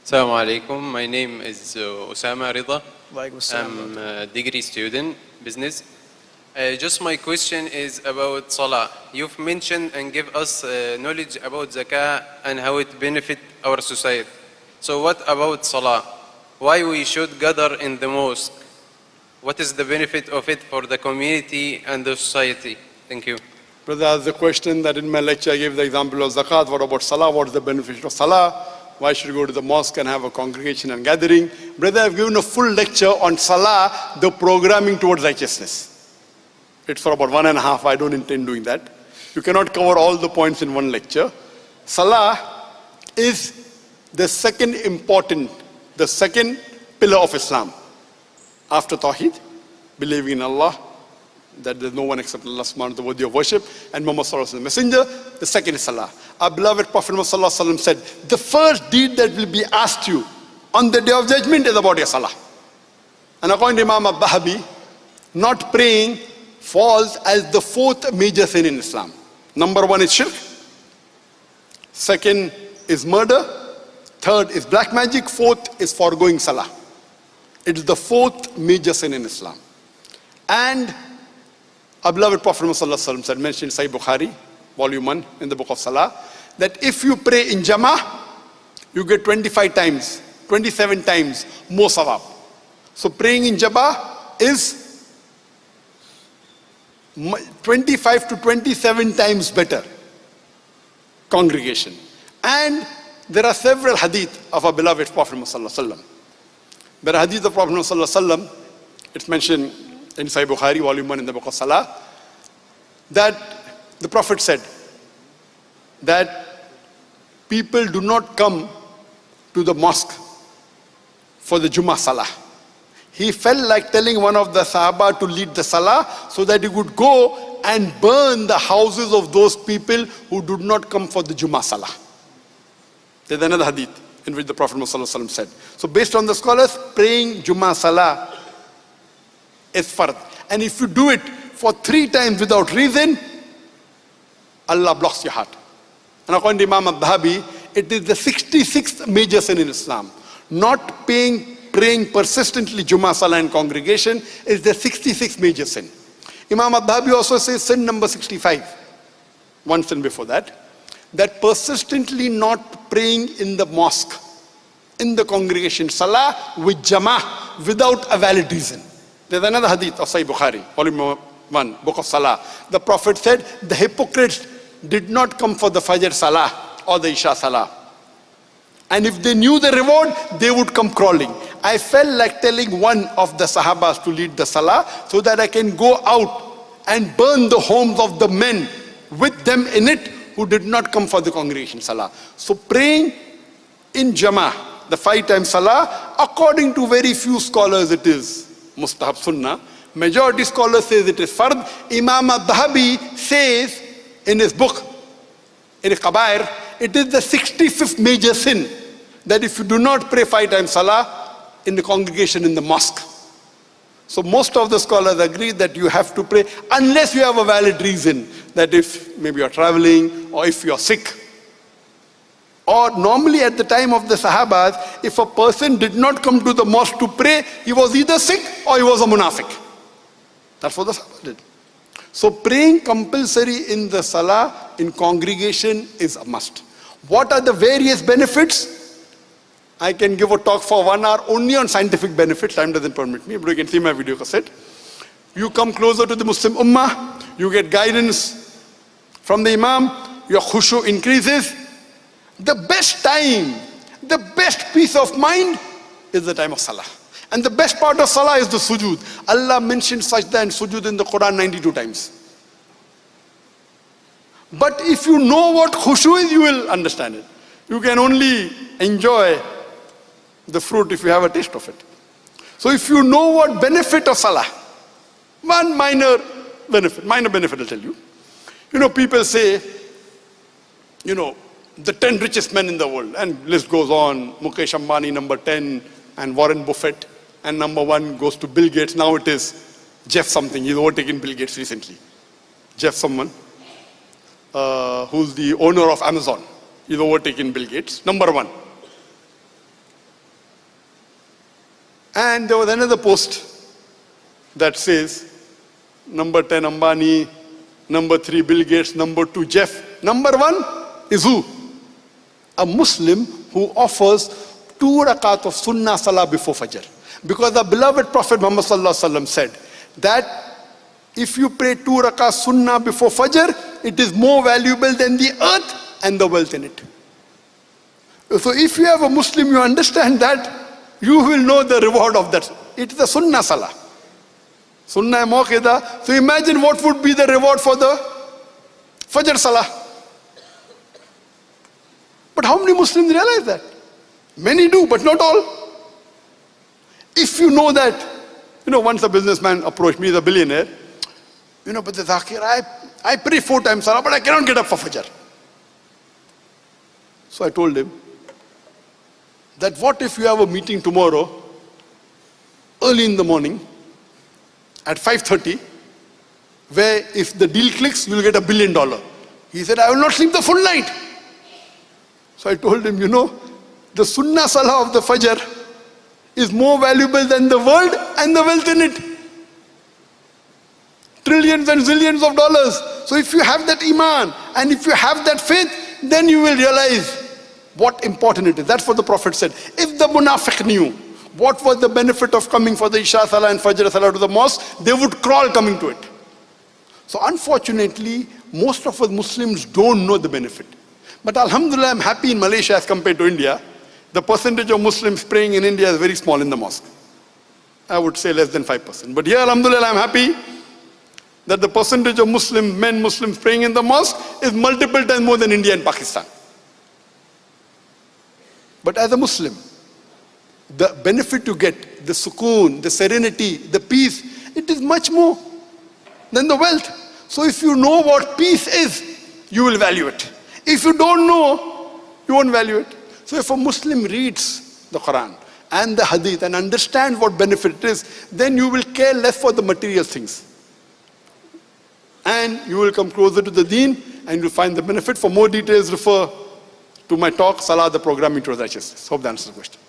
Assalamu alaikum. My name is Osama Rida. I'm I'm a degree student, business. Just my question is about Salah. You've mentioned and give us knowledge about Zakah and how it benefit our society. So what about Salah? Why we should gather in the mosque? What is the benefit of it for the community and the society? Thank you. Brother asked the question that in my lecture I gave the example of zakat. What about salah? What is the benefit of salah? Why should you go to the mosque and have a congregation and gathering? Brother, I've given a full lecture on salah, the programming towards righteousness. It's for about 1.5. I don't intend doing that. You cannot cover all the points in one lecture. Salah is the second pillar of Islam. After Tawheed, believing in Allah, that there's no one except Allah subhanahu wa ta'ala worthy of worship, and Muhammad sallallahu alaihi wasallam, messenger. The second is salah. Our beloved Prophet Muhammad sallallahu alaihi wasallam said, the first deed that will be asked you on the day of judgment is about your salah. And according to Imam al-Bahabi, not praying falls as the fourth major sin in Islam. Number 1 is shirk. Second is murder. Third is black magic. Fourth is foregoing salah. It is the fourth major sin in Islam. And our beloved Prophet Muhammad said, mentioned in Sahih Bukhari, volume 1 in the book of Salah, that if you pray in Jama'ah, you get 25 times, 27 times more sawab. So praying in Jama'ah is 25 to 27 times better congregation. And there are several hadith of our beloved Prophet Muhammad. There are hadith of Prophet Muhammad, it's mentioned in Sahih Bukhari, volume 1 in the book of Salah, that the Prophet said that people do not come to the mosque for the Jummah Salah. He felt like telling one of the Sahaba to lead the Salah so that he would go and burn the houses of those people who did not come for the Jummah Salah. There's another hadith in which the Prophet Muhammad said. So based on the scholars, praying Jummah Salah is fard. And if you do it for 3 times without reason, Allah blocks your heart. And according to Imam al-Dhahabi, it is the 66th major sin in Islam. Not praying persistently Jummah Salah in congregation is the 66th major sin. Imam al-Dhahabi also says sin number 65, one sin before that persistently not praying in the mosque, in the congregation, Salah with Jama'ah without a valid reason. There's another hadith of Sahih Bukhari, volume 1, book of Salah. The Prophet said, the hypocrites did not come for the Fajr Salah or the Isha Salah. And if they knew the reward, they would come crawling. I felt like telling one of the Sahabas to lead the Salah so that I can go out and burn the homes of the men with them in it who did not come for the congregation Salah. So praying in Jama'ah, the 5 times Salah, according to very few scholars it is mustahab sunnah. Majority scholars says it is fard. Imam al-Dhahabi says in his book, in Kabair, it is the 65th major sin that if you do not pray 5 times Salah in the congregation in the mosque. So most of the scholars agree that you have to pray unless you have a valid reason, that if maybe you're traveling or if you're sick. Or normally at the time of the Sahabas, if a person did not come to the mosque to pray, he was either sick or he was a munafiq. That's what the Sahabas did. So praying compulsory in the Salah in congregation is a must. What are the various benefits? I can give a talk for 1 hour only on scientific benefits. Time doesn't permit me, but you can see my video cassette. You come closer to the Muslim Ummah, you get guidance from the Imam, your khushu increases. The best time, the best peace of mind is the time of Salah. And the best part of Salah is the sujood. Allah mentioned sajda and sujood in the Quran 92 times. But if you know what khushu is, you will understand it. You can only enjoy the fruit if you have a taste of it. So if you know what benefit of Salah, one minor benefit I'll tell you. You know, people say, you know, the 10 richest men in the world, and list goes on. Mukesh Ambani number 10, and Warren Buffett, and number 1 goes to Bill Gates. Now it is Jeff something. He's overtaken Bill Gates recently. Jeff someone, who's the owner of Amazon. He's overtaken Bill Gates. Number 1. And there was another post that says, number 10 Ambani, number 3 Bill Gates, number 2 Jeff. Number 1 is who? A Muslim who offers 2 rakat of sunnah salah before Fajr. Because the beloved Prophet Muhammad said that if you pray 2 rakat sunnah before Fajr, it is more valuable than the earth and the wealth in it. So if you have a Muslim, you understand that, you will know the reward of that. It is a sunnah salah. Sunnah muakkada. So imagine what would be the reward for the Fajr salah. But how many Muslims realize that? Many do, but not all. If you know that, once a businessman approached me, he's a billionaire, but the Zakir, I pray 4 times salah, but I cannot get up for Fajr. So I told him that what if you have a meeting tomorrow, early in the morning, at 5:30, where if the deal clicks, you will get $1 billion. He said, I will not sleep the full night. So I told him, the sunnah salah of the Fajr is more valuable than the world and the wealth in it. Trillions and zillions of dollars. So if you have that iman and if you have that faith, then you will realize what important it is. That's what the Prophet said. If the munafiq knew what was the benefit of coming for the Isha Salah and Fajr Salah to the mosque, they would crawl coming to it. So unfortunately, most of us Muslims don't know the benefit. But Alhamdulillah, I'm happy in Malaysia as compared to India. The percentage of Muslims praying in India is very small in the mosque. I would say less than 5%. But here, Alhamdulillah, I'm happy that the percentage of Muslims praying in the mosque is multiple times more than India and Pakistan. But as a Muslim, the benefit you get, the sukoon, the serenity, the peace, it is much more than the wealth. So if you know what peace is, you will value it. If you don't know, you won't value it. So if a Muslim reads the Quran and the Hadith and understands what benefit it is, then you will care less for the material things. And you will come closer to the deen and you will find the benefit. For more details, refer to my talk, Salah, the Programming Towards Righteousness. Hope that answers the question.